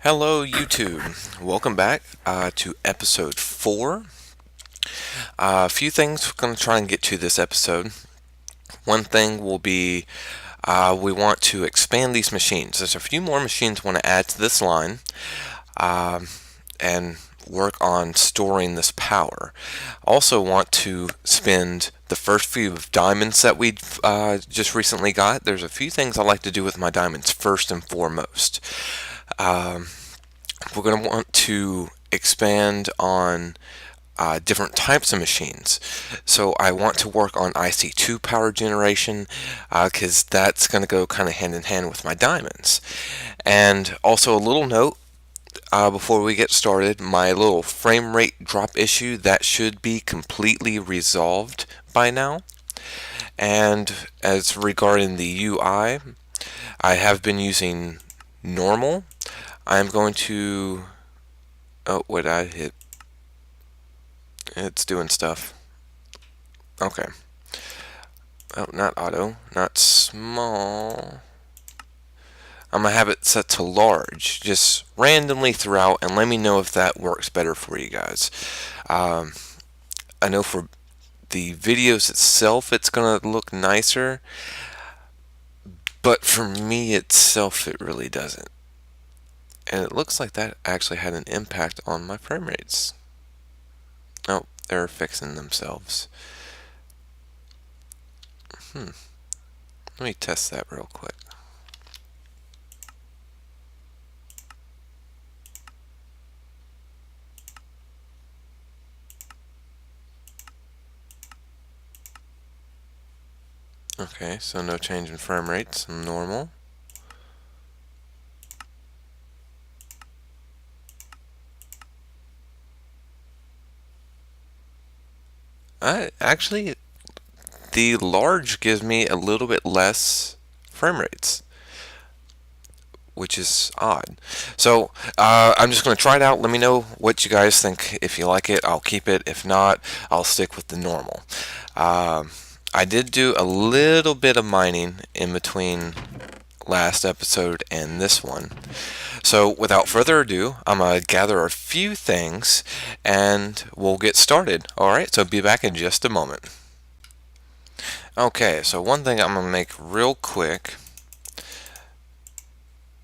Hello YouTube, welcome back to episode 4. A few things we're going to try and get to this episode. One thing will be we want to expand these machines. There's a few more machines we want to add to this line and work on storing this power. Also want to spend the first few diamonds that we just recently got. There's a few things I like to do with my diamonds first and foremost. We're going to want to expand on different types of machines. So I want to work on IC2 power generation because that's going to go kind of hand in hand with my diamonds. And also a little note before we get started, my little frame rate drop issue, that should be completely resolved by now. And as regarding the UI, I have been using normal. I'm going to... Oh, what did I hit? It's doing stuff. Okay. Oh, not auto. Not small. I'm going to have it set to large, just randomly throughout, and let me know if that works better for you guys. I know for the videos itself, it's going to look nicer, but for me itself, it really doesn't. And it looks like that actually had an impact on my frame rates. Oh, they're fixing themselves. Let me test that real quick. Okay, so no change in frame rates, normal. Actually, the large gives me a little bit less frame rates, which is odd. So I'm just going to try it out. Let me know what you guys think. If you like it, I'll keep it. If not, I'll stick with the normal. I did do a little bit of mining in between last episode and this one. So without further ado, I'm going to gather a few things and we'll get started. Alright, so be back in just a moment. Okay, so one thing I'm going to make real quick,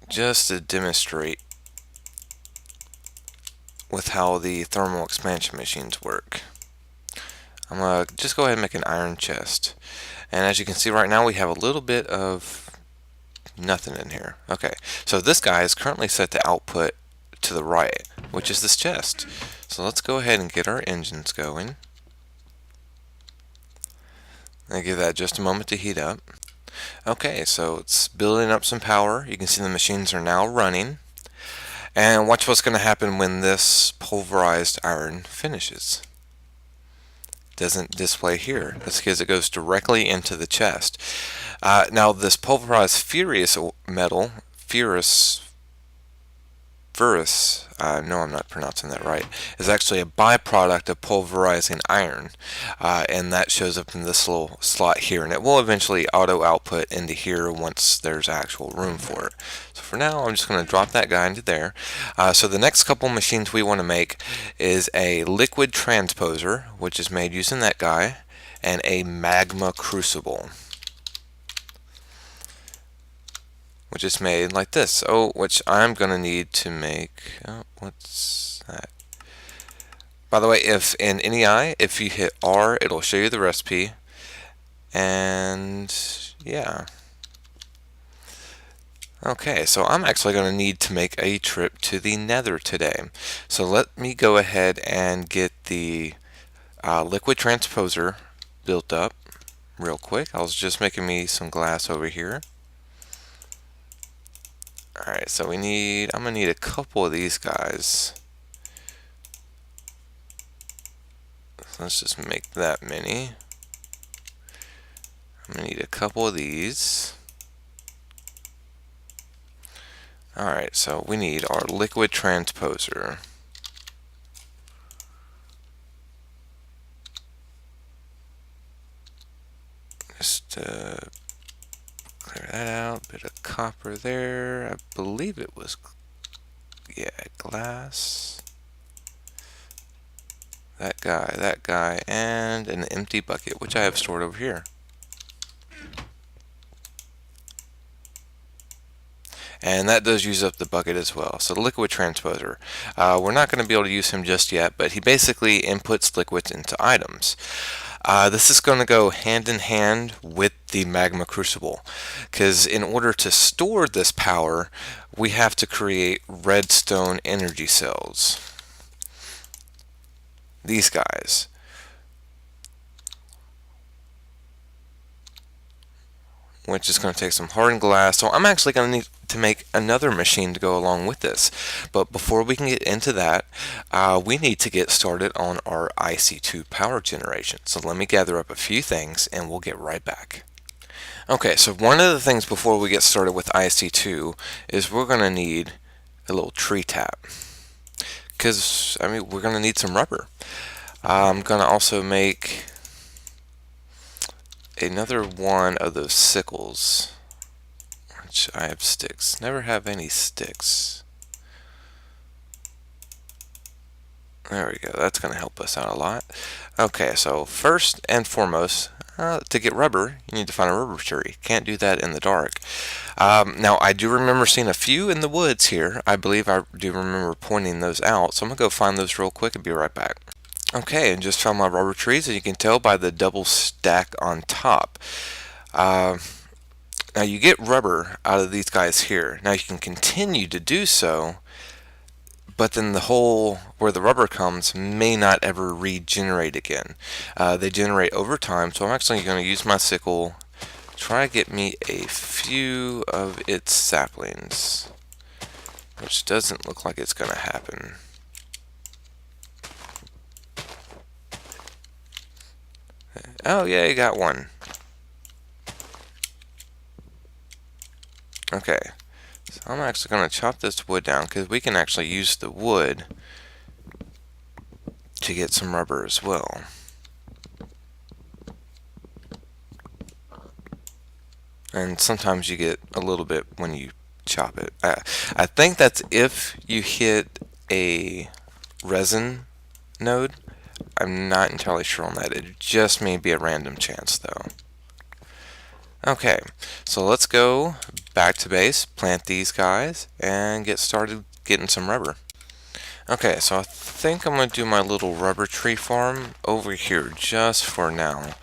just to demonstrate with how the thermal expansion machines work. I'm going to just go ahead and make an iron chest. And as you can see right now, we have a little bit of nothing in here. Okay, so this guy is currently set to output to the right, which is this chest. So let's go ahead and get our engines going. I'll give that just a moment to heat up. Okay, so it's building up some power. You can see the machines are now running. And watch what's going to happen when this pulverized iron finishes. Doesn't display here. That's because it goes directly into the chest. Now this pulverized ferrous metal, ferrous, no, I'm not pronouncing that right, is actually a byproduct of pulverizing iron, and that shows up in this little slot here, and it will eventually auto output into here once there's actual room for it. So for now, I'm just going to drop that guy into there. So the next couple machines we want to make is a liquid transposer, which is made using that guy, and a magma crucible, which is made like this. Oh, which I'm going to need to make... Oh, what's that? By the way, if in NEI, if you hit R, it'll show you the recipe. And yeah. Okay, so I'm actually going to need to make a trip to the Nether today. So let me go ahead and get the liquid transposer built up real quick. I was just making me some glass over here. Alright, so I'm going to need a couple of these guys. So let's just make that many. I'm going to need a couple of these. Alright, so we need our liquid transposer. Just clear that out. Bit of copper there. I believe it was... Yeah, glass. That guy, and an empty bucket, which I have stored over here. And that does use up the bucket as well. So the liquid transposer, we're not going to be able to use him just yet, but he basically inputs liquids into items. This is going to go hand in hand with the magma crucible, because in order to store this power, we have to create redstone energy cells. These guys. Which is going to take some hardened glass. So I'm actually going to need to make another machine to go along with this. But before we can get into that, we need to get started on our IC2 power generation. So let me gather up a few things and we'll get right back. Okay, so one of the things before we get started with IC2 is we're going to need a little tree tap. Because, I mean, we're going to need some rubber. I'm going to also make another one of those sickles, which I have sticks. Never have any sticks. There we go. That's going to help us out a lot. Okay, so first and foremost, to get rubber, you need to find a rubber tree. Can't do that in the dark. Now, I do remember seeing a few in the woods here. I believe I do remember pointing those out. So I'm going to go find those real quick and be right back. Okay, and just found my rubber trees, and you can tell by the double stack on top. Now you get rubber out of these guys here. Now you can continue to do so, but then the hole where the rubber comes may not ever regenerate again. They generate over time, so I'm actually going to use my sickle, try to get me a few of its saplings, which doesn't look like it's going to happen. Oh yeah, you got one. Okay, so I'm actually going to chop this wood down because we can actually use the wood to get some rubber as well. And sometimes you get a little bit when you chop it. I think that's if you hit a resin node. I'm not entirely sure on that. It just may be a random chance though. Okay, so let's go back to base, plant these guys, and get started getting some rubber. Okay, so I think I'm going to do my little rubber tree farm over here just for now.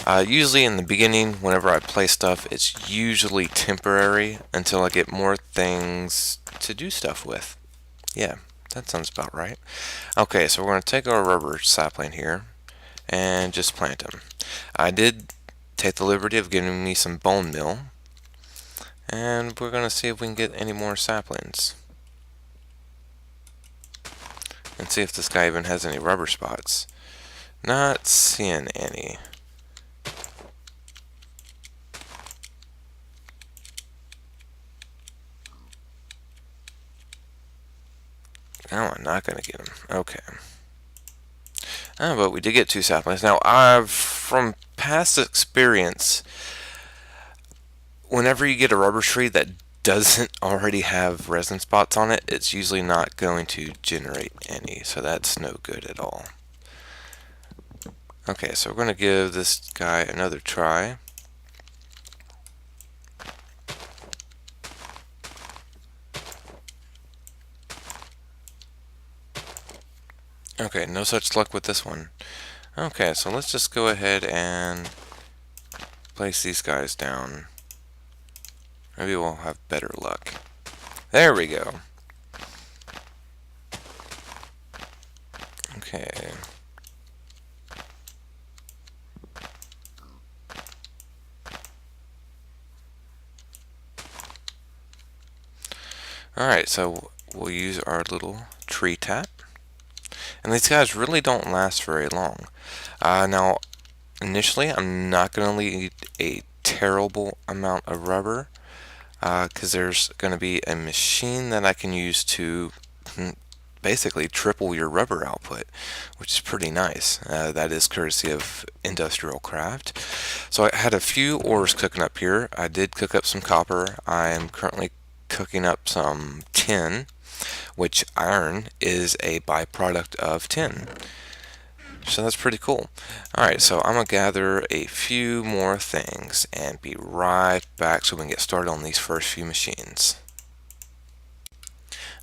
Usually in the beginning, whenever I play stuff, it's usually temporary until I get more things to do stuff with. Yeah, that sounds about right. Okay, so we're going to take our rubber sapling here and just plant them. I did take the liberty of giving me some bone meal, and we're going to see if we can get any more saplings. And see if this guy even has any rubber spots. Not seeing any. No, I'm not going to get him. Okay. But we did get 2 saplings. Now, from past experience, whenever you get a rubber tree that doesn't already have resin spots on it, it's usually not going to generate any, so that's no good at all. Okay, so we're going to give this guy another try. Okay, no such luck with this one. Okay, so let's just go ahead and place these guys down. Maybe we'll have better luck. There we go. Okay. Alright, so we'll use our little tree tap. And these guys really don't last very long. Now, initially, I'm not going to need a terrible amount of rubber because there's going to be a machine that I can use to basically triple your rubber output, which is pretty nice. That is courtesy of Industrial Craft. So I had a few ores cooking up here. I did cook up some copper. I am currently cooking up some tin. which iron is a byproduct of tin. So that's pretty cool. Alright, so I'm going to gather a few more things and be right back so we can get started on these first few machines.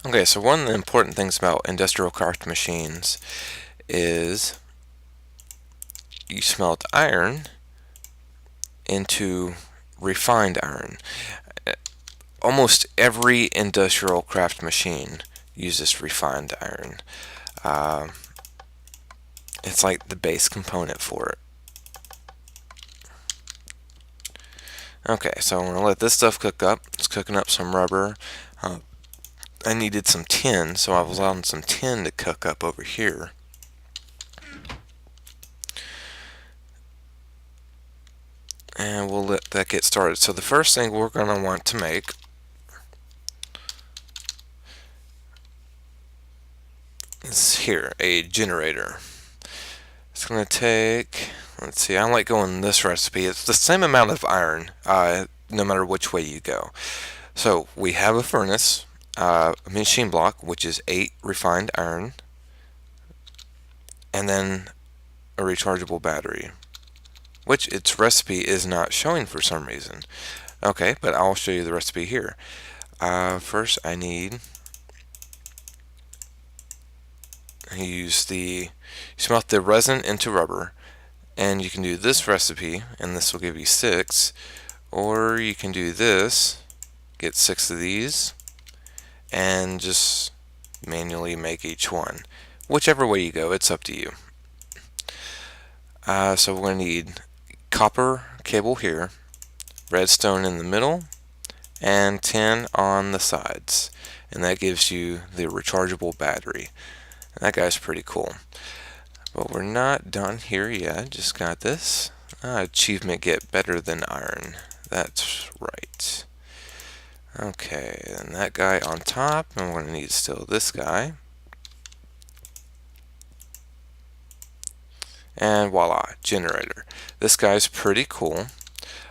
Okay, so one of the important things about industrial craft machines is you smelt iron into refined iron. Almost every industrial craft machine uses refined iron. It's like the base component for it. Okay, so I'm going to let this stuff cook up. It's cooking up some rubber. I needed some tin, so I was allowing some tin to cook up over here. And we'll let that get started. So the first thing we're going to want to make is here, a generator. It's going to take, let's see, I like going this recipe. It's the same amount of iron, no matter which way you go. So we have a furnace, a machine block, which is 8 refined iron, and then a rechargeable battery, which its recipe is not showing for some reason. Okay, but I'll show you the recipe here. First I use you smelt the resin into rubber, and you can do this recipe and this will give you 6, or you can do this, get 6 of these and just manually make each one. Whichever way you go, it's up to you. So we're going to need copper cable here, redstone in the middle, and tin on the sides, and that gives you the rechargeable battery. And that guy's pretty cool. But we're not done here yet. Just got this achievement: get better than iron. That's right. Okay, and that guy on top, and we're going to need still this guy. And voila, generator. This guy's pretty cool.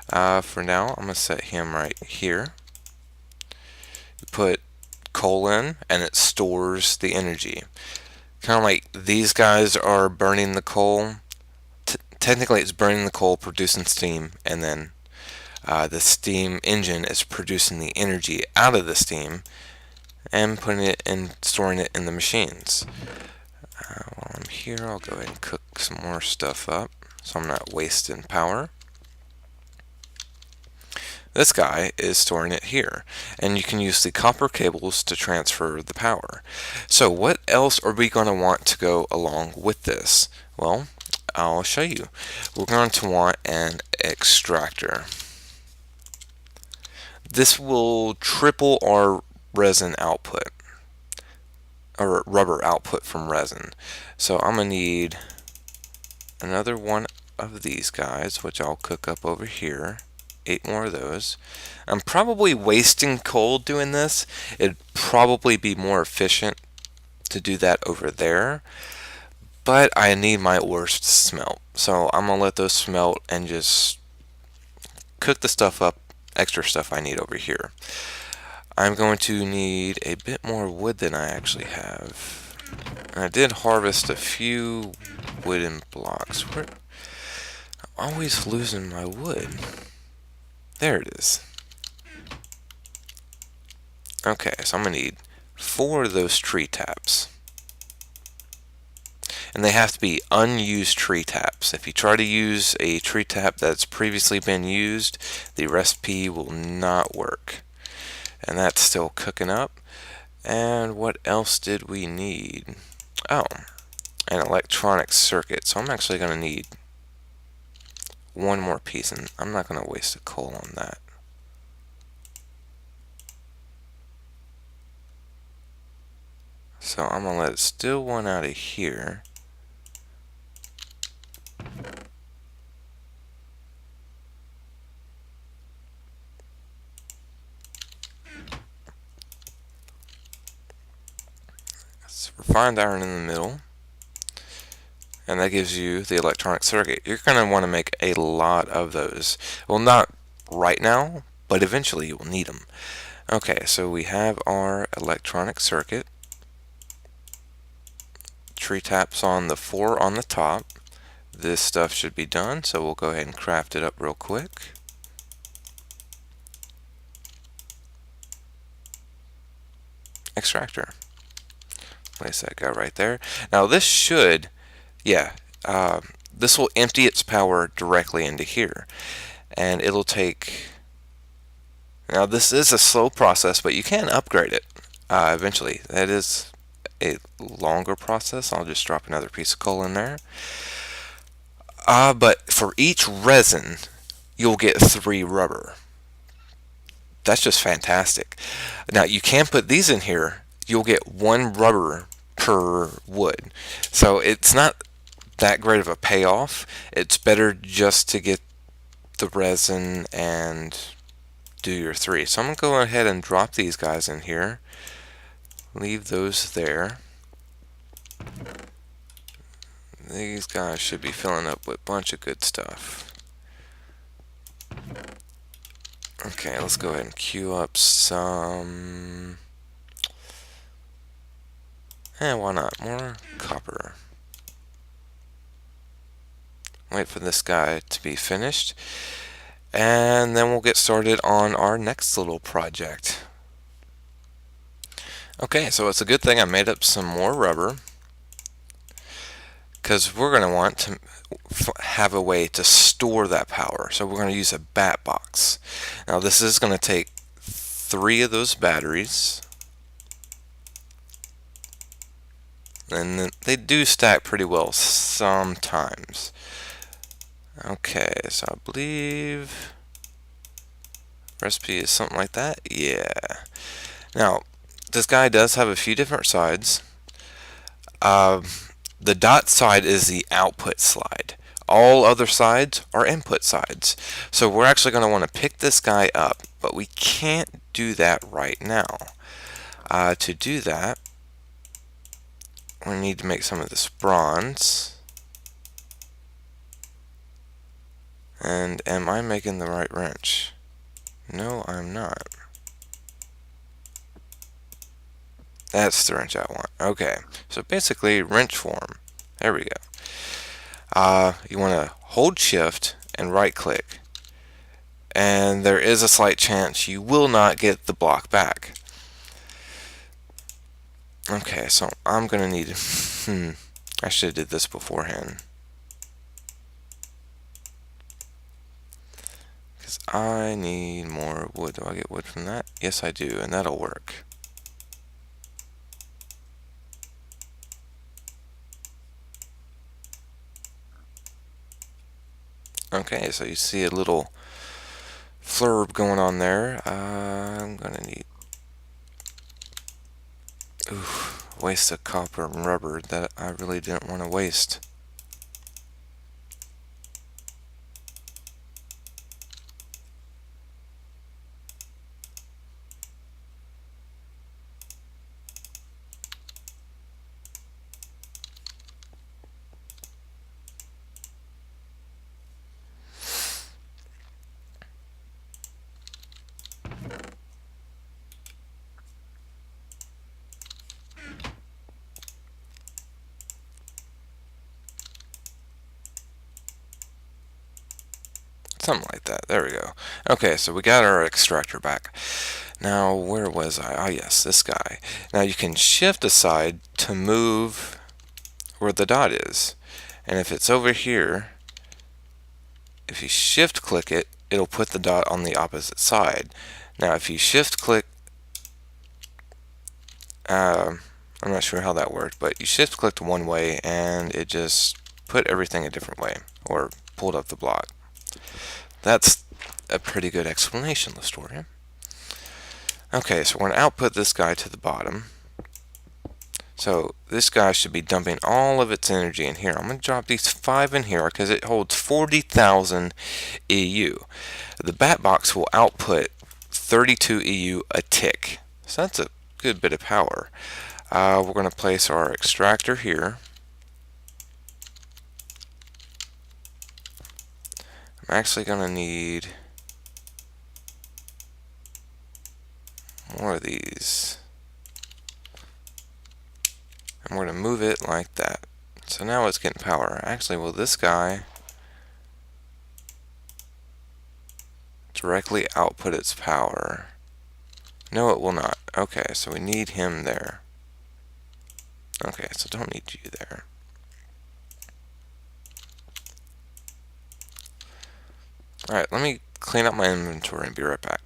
For now, I'm going to set him right here. You put coal in, and it stores the energy. Kind of like these guys are burning the coal. Technically, it's burning the coal, producing steam, and then the steam engine is producing the energy out of the steam and putting it in, storing it in the machines. While I'm here, I'll go ahead and cook some more stuff up so I'm not wasting power. This guy is storing it here, and you can use the copper cables to transfer the power. So what else are we going to want to go along with this? Well, I'll show you. We're going to want an extractor. This will triple our resin output, or rubber output from resin. So I'm going to need another one of these guys, which I'll cook up over here. 8 more of those. I'm probably wasting coal doing this. It'd probably be more efficient to do that over there, but I need my ores to smelt. So I'm going to let those smelt and just cook the stuff up, extra stuff I need over here. I'm going to need a bit more wood than I actually have. And I did harvest a few wooden blocks. I'm always losing my wood. There it is. Okay, so I'm going to need 4 of those tree taps. And they have to be unused tree taps. If you try to use a tree tap that's previously been used, the recipe will not work. And that's still cooking up. And what else did we need? Oh, an electronic circuit. So I'm actually going to need one more piece, and I'm not going to waste a coal on that. So I'm going to let it steal one out of here. It's refined iron in the middle. And that gives you the electronic circuit. You're going to want to make a lot of those. Well, not right now, but eventually you will need them. Okay, so we have our electronic circuit. Tree taps on the 4 on the top. This stuff should be done, so we'll go ahead and craft it up real quick. Extractor. Place that guy right there. Now this should, yeah, this will empty its power directly into here. And it'll take, now this is a slow process, but you can upgrade it eventually. That is a longer process. I'll just drop another piece of coal in there. But for each resin, you'll get 3 rubber. That's just fantastic. Now you can put these in here. You'll get 1 rubber per wood. So it's not that great of a payoff. It's better just to get the resin and do your 3. So I'm going to go ahead and drop these guys in here. Leave those there. These guys should be filling up with a bunch of good stuff. Okay, let's go ahead and queue up some... why not? More copper. Wait for this guy to be finished. And then we'll get started on our next little project. Okay, so it's a good thing I made up some more rubber, because we're going to want to have a way to store that power. So we're going to use a bat box. Now this is going to take 3 of those batteries, and they do stack pretty well sometimes. Okay, so I believe recipe is something like that. Yeah. Now this guy does have a few different sides. The dot side is the output slide. All other sides are input sides. So we're actually going to want to pick this guy up, but we can't do that right now. To do that, we need to make some of this bronze. And am I making the right wrench? No, I'm not. That's the wrench I want. Okay, so basically wrench form. There we go. You want to hold shift and right click, and there is a slight chance you will not get the block back. Okay, so I'm gonna need I should have did this beforehand, because I need more wood. Do I get wood from that? Yes, I do, and that'll work. Okay, so you see a little flurb going on there. I'm gonna need waste of copper and rubber that I really didn't want to waste. Something like that. There we go. Okay, so we got our extractor back. Now, where was I? Ah, yes, this guy. Now you can shift aside to move where the dot is. And if it's over here, if you shift click it, it'll put the dot on the opposite side. Now, if you shift click, I'm not sure how that worked, but you shift clicked one way and it just put everything a different way, or pulled up the block. That's a pretty good explanation, Listoria. Okay, so we're going to output this guy to the bottom. So this guy should be dumping all of its energy in here. I'm going to drop these 5 in here because it holds 40,000 EU. The bat box will output 32 EU a tick. So that's a good bit of power. We're going to place our extractor here. I'm actually going to need more of these. And we're going to move it like that. So now it's getting power. Actually, will this guy directly output its power? No, it will not. Okay, so we need him there. Okay, so don't need you there. Alright, let me clean up my inventory and be right back.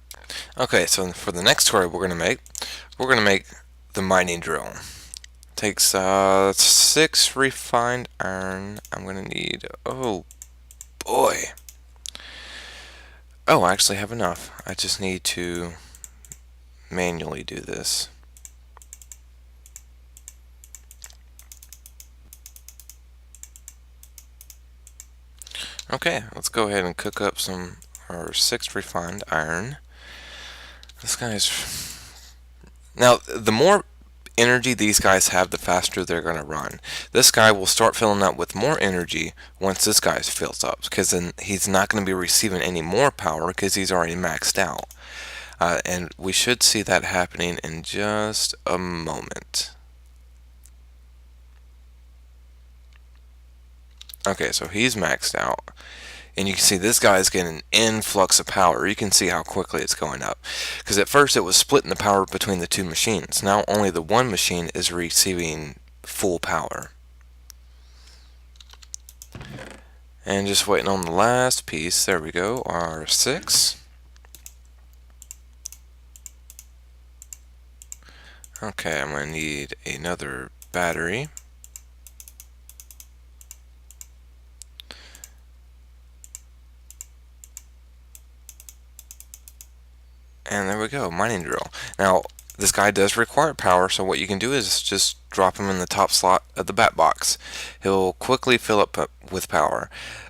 Okay, so for the next toy we're going to make the mining drill. Takes 6 refined iron. I'm going to need, oh boy. Oh, I actually have enough. I just need to manually do this. Okay, let's go ahead and cook up our 6 refined iron. This guy's... Now, the more energy these guys have, the faster they're going to run. This guy will start filling up with more energy once this guy's fills up, because then he's not going to be receiving any more power because he's already maxed out. And we should see that happening in just a moment. Okay, so he's maxed out. And you can see this guy is getting an influx of power. You can see how quickly it's going up. Because at first it was splitting the power between the two machines. Now only the one machine is receiving full power. And just waiting on the last piece. There we go, our 6. Okay, I'm going to need another battery. And there we go, mining drill. Now, this guy does require power, so what you can do is just drop him in the top slot of the bat box. He'll quickly fill up with power.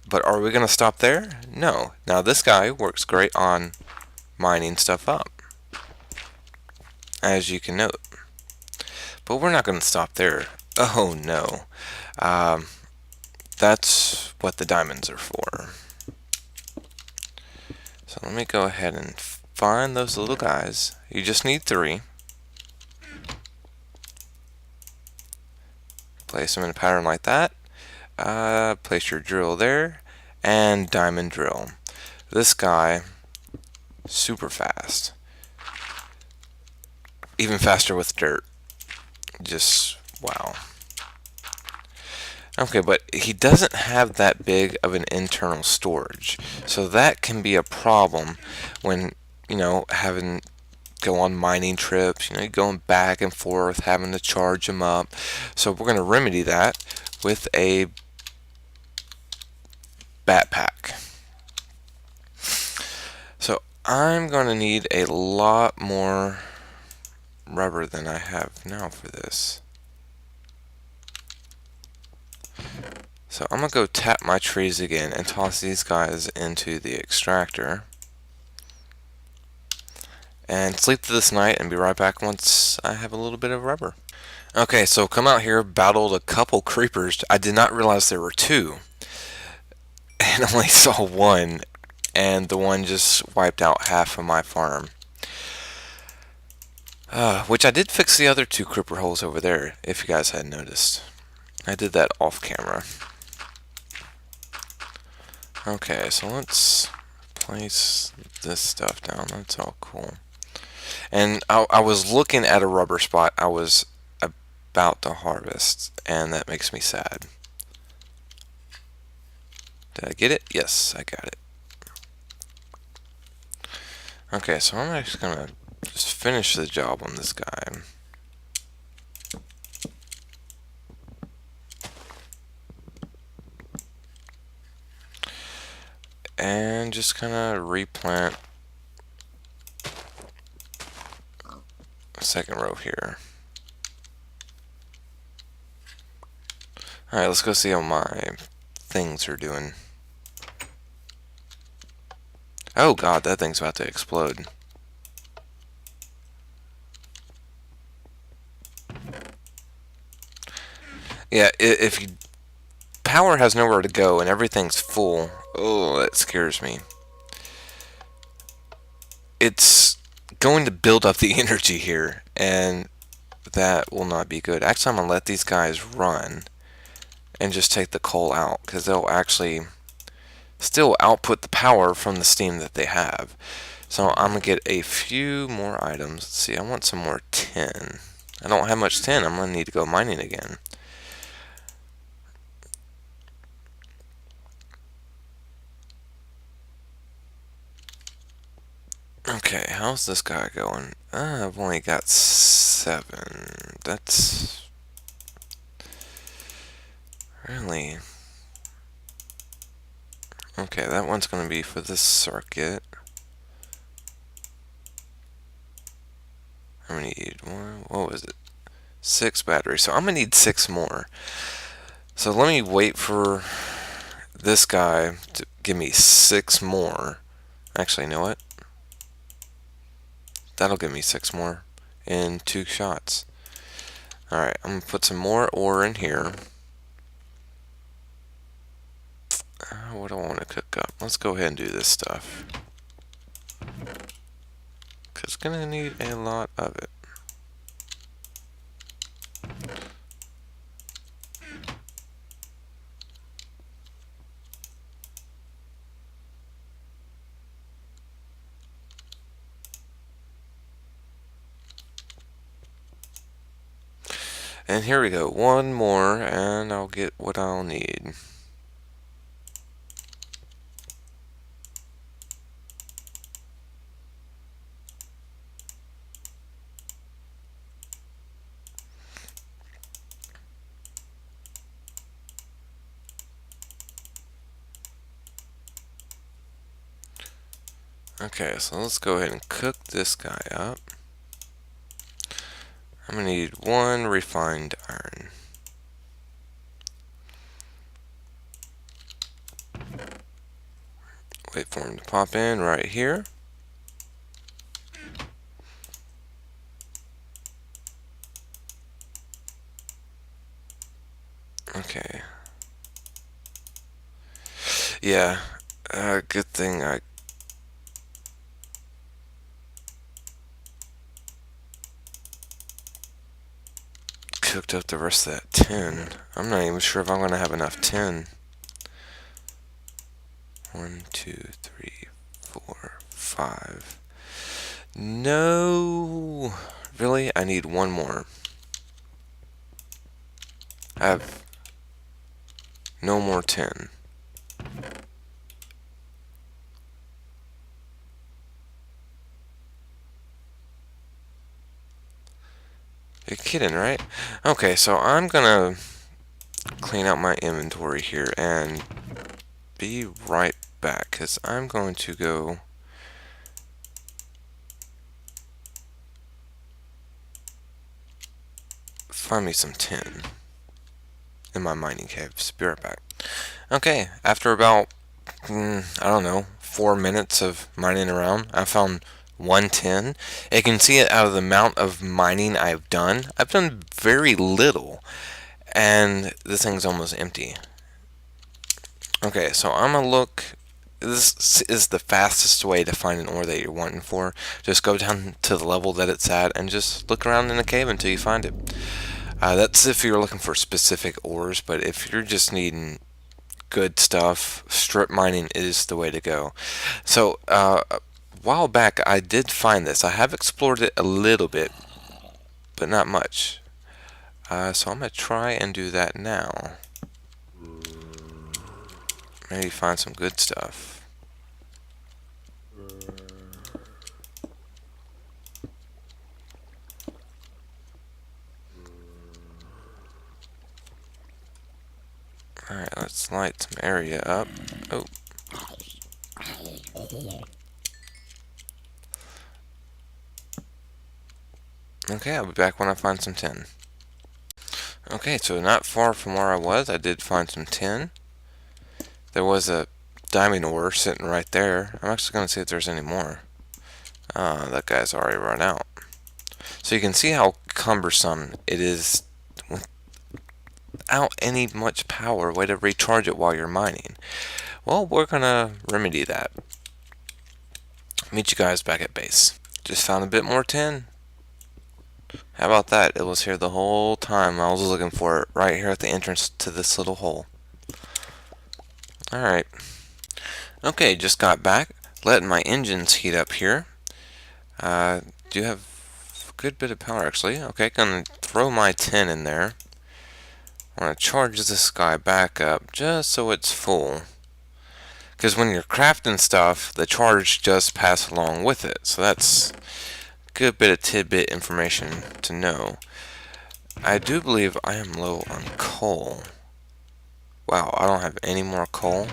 But are we going to stop there? No. Now, this guy works great on mining stuff up, as you can note. But we're not going to stop there. Oh, no. That's what the diamonds are for. So let me go ahead and find those little guys. You just need 3. Place them in a pattern like that. Place your drill there. And diamond drill. This guy, super fast. Even faster with dirt. Just, wow. Okay, but he doesn't have that big of an internal storage. So that can be a problem when, having go on mining trips, going back and forth, having to charge them up. So we're going to remedy that with a backpack. So I'm going to need a lot more rubber than I have now for this. So I'm going to go tap my trees again and toss these guys into the extractor. And sleep through this night and be right back once I have a little bit of rubber. Okay, so come out here, battled a couple creepers. I did not realize there were 2. And only saw 1. And the one just wiped out half of my farm. Which I did fix the other 2 creeper holes over there, if you guys hadn't noticed. I did that off camera. Okay, so let's place this stuff down. That's all cool. And I was looking at a rubber spot I was about to harvest, and that makes me sad. Did I get it? Yes, I got it. Okay, so I'm actually gonna just finish the job on this guy. And just kind of replant a second row here. Alright, let's go see how my things are doing. Oh god, that thing's about to explode. Yeah, if you power has nowhere to go and everything's full, oh, that scares me. It's going to build up the energy here, and that will not be good. Actually, I'm going to let these guys run and just take the coal out, because they'll actually still output the power from the steam that they have. So I'm going to get a few more items. Let's see, I want some more tin. I don't have much tin. I'm going to need to go mining again. Okay, how's this guy going? I've only got 7. That's really... Okay, that one's going to be for this circuit. I'm going to need one. What was it? 6 batteries. So I'm going to need 6 more. So let me wait for this guy to give me 6 more. Actually, you know what? That'll give me 6 more in 2 shots. Alright, I'm going to put some more ore in here. What do I want to cook up? Let's go ahead and do this stuff, because it's going to need a lot of it. And here we go, 1 more, and I'll get what I'll need. Okay, so let's go ahead and cook this guy up. I'm going to need 1 refined iron. Wait for him to pop in right here. Okay. Yeah, good thing I cooked up the rest of that tin. I'm not even sure if I'm going to have enough tin. 1, 2, 3, 4, 5. No! Really? I need 1 more. I have no more tin. You're kidding, right? Okay, so I'm gonna clean out my inventory here and be right back, because I'm going to go find me some tin in my mining caves. Be right back. Okay, after about, I don't know, 4 minutes of mining around, I found 1 tin. You can see it out of the amount of mining I've done. I've done very little, and this thing's almost empty. Okay, so I'm gonna look. This is the fastest way to find an ore that you're wanting for. Just go down to the level that it's at and just look around in the cave until you find it. That's if you're looking for specific ores, but if you're just needing good stuff, strip mining is the way to go. So a while back I did find this. I have explored it a little bit, but not much. So I'm going to try and do that now. Maybe find some good stuff. Alright, let's light some area up. Oh. Okay, I'll be back when I find some tin. Okay, so not far from where I was, I did find some tin. There was a diamond ore sitting right there. I'm actually going to see if there's any more. That guy's already run out. So you can see how cumbersome it is without any much power, way to recharge it while you're mining. Well, we're going to remedy that. Meet you guys back at base. just found a bit more tin. How about that? It was here the whole time. I was looking for it right here at the entrance to this little hole. Alright. Okay, just got back. Letting my engines heat up here. Do have a good bit of power actually. Okay, gonna throw my tin in there. I want to charge this guy back up just so it's full. Because when you're crafting stuff, the charge just passes along with it. So that's a good bit of tidbit information to know. I do believe I am low on coal. Wow, I don't have any more coal.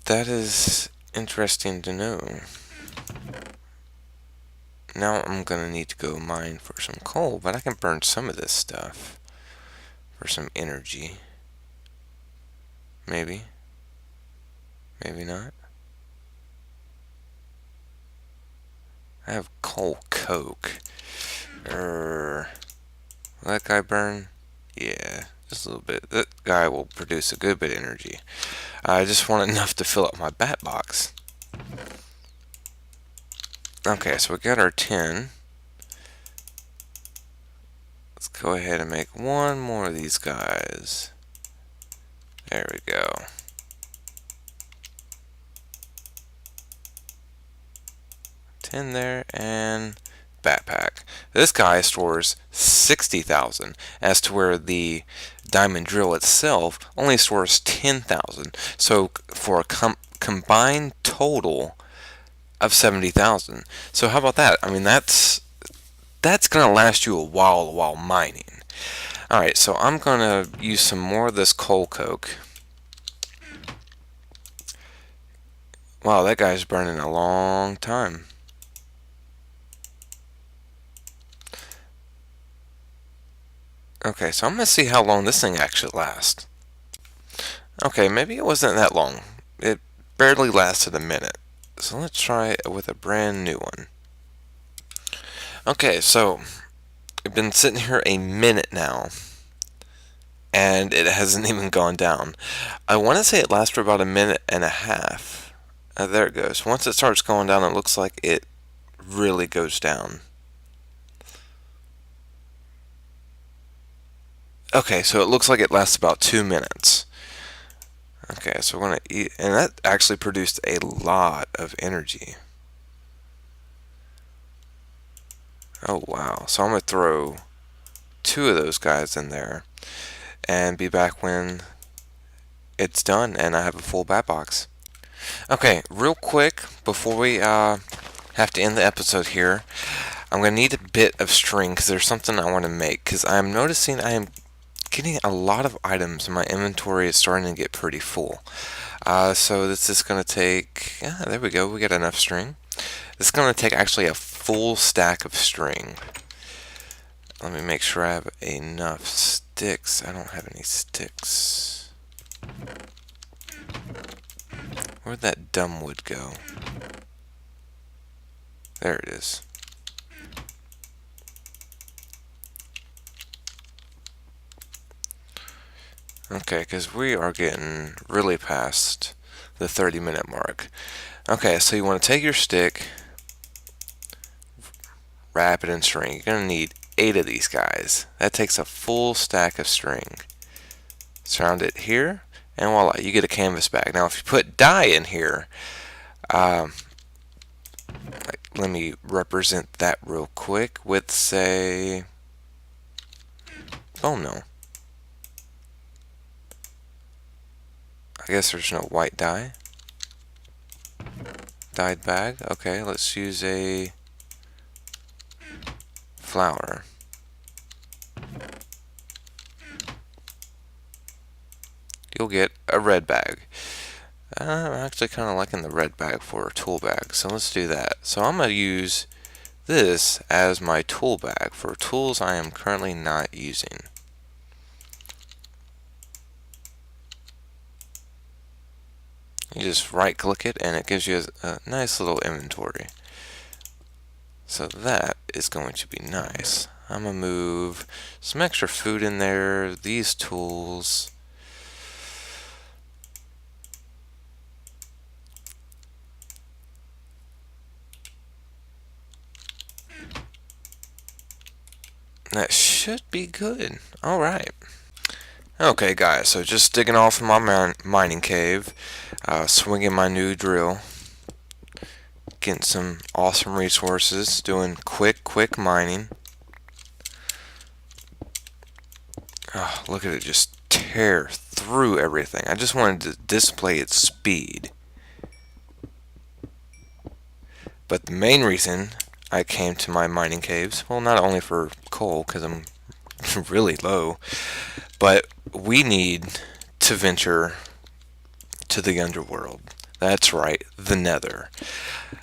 That is interesting to know. Now I'm gonna need to go mine for some coal, but I can burn some of this stuff for some energy. Maybe. Maybe not. I have coal coke. Will that guy burn? Yeah, just a little bit. That guy will produce a good bit of energy. I just want enough to fill up my bat box. Okay, so we got our tin. Let's go ahead and make one more of these guys. There we go. Tin there, and backpack. This guy stores 60,000, as to where the diamond drill itself only stores 10,000. So for a combined total of 70,000. So how about that? I mean, that's gonna last you a while mining. Alright, so I'm gonna use some more of this coal coke. Wow, that guy's burning a long time. Okay, so I'm gonna see how long this thing actually lasts. Okay, maybe it wasn't that long. It barely lasted a minute. So let's try it with a brand new one. Okay, so I've been sitting here a minute now, and it hasn't even gone down. I want to say it lasts for about a minute and a half. There it goes. Once it starts going down, it looks like it really goes down. Okay, so it looks like it lasts about 2 minutes. Okay, so we're going to eat, and that actually produced a lot of energy. Oh wow, so I'm going to throw 2 of those guys in there and be back when it's done and I have a full bat box. Okay, real quick before we have to end the episode here, I'm going to need a bit of string because there's something I want to make, because I'm noticing I am getting a lot of items and my inventory is starting to get pretty full. So this is going to take, there we go, we got enough string. This is going to take actually a full stack of string. Let me make sure I have enough sticks. I don't have any sticks. Where'd that dumb wood go? There it is. Okay, because we are getting really past the 30-minute mark. Okay, so you want to take your stick, wrap it in string. You're going to need 8 of these guys. That takes a full stack of string. Surround it here, and voila, you get a canvas bag. Now, if you put dye in here, let me represent that real quick with, say, oh no. I guess there's no white dye. Dyed bag. Okay, let's use a flower. You'll get a red bag. I'm actually kind of liking the red bag for a tool bag, so let's do that. So I'm going to use this as my tool bag for tools I am currently not using. You just right click it and it gives you a nice little inventory. So that is going to be nice. I'm going to move some extra food in there, these tools. That should be good. All right. Okay, guys, so just digging off in my mining cave, swinging my new drill, getting some awesome resources, doing quick mining. Oh, look at it just tear through everything. I just wanted to display its speed. But the main reason I came to my mining caves, well, not only for coal, because I'm really low, but we need to venture to the underworld. That's right, the Nether.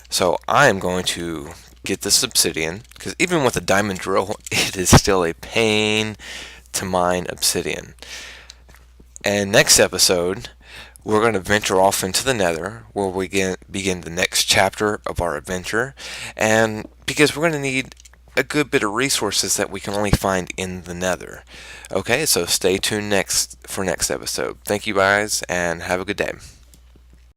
So I am going to get this obsidian, because even with a diamond drill, it is still a pain to mine obsidian. And next episode, we're going to venture off into the Nether, where we begin the next chapter of our adventure, and because we're going to need a good bit of resources that we can only find in the Nether. Okay, so stay tuned for next episode. Thank you guys, and have a good day.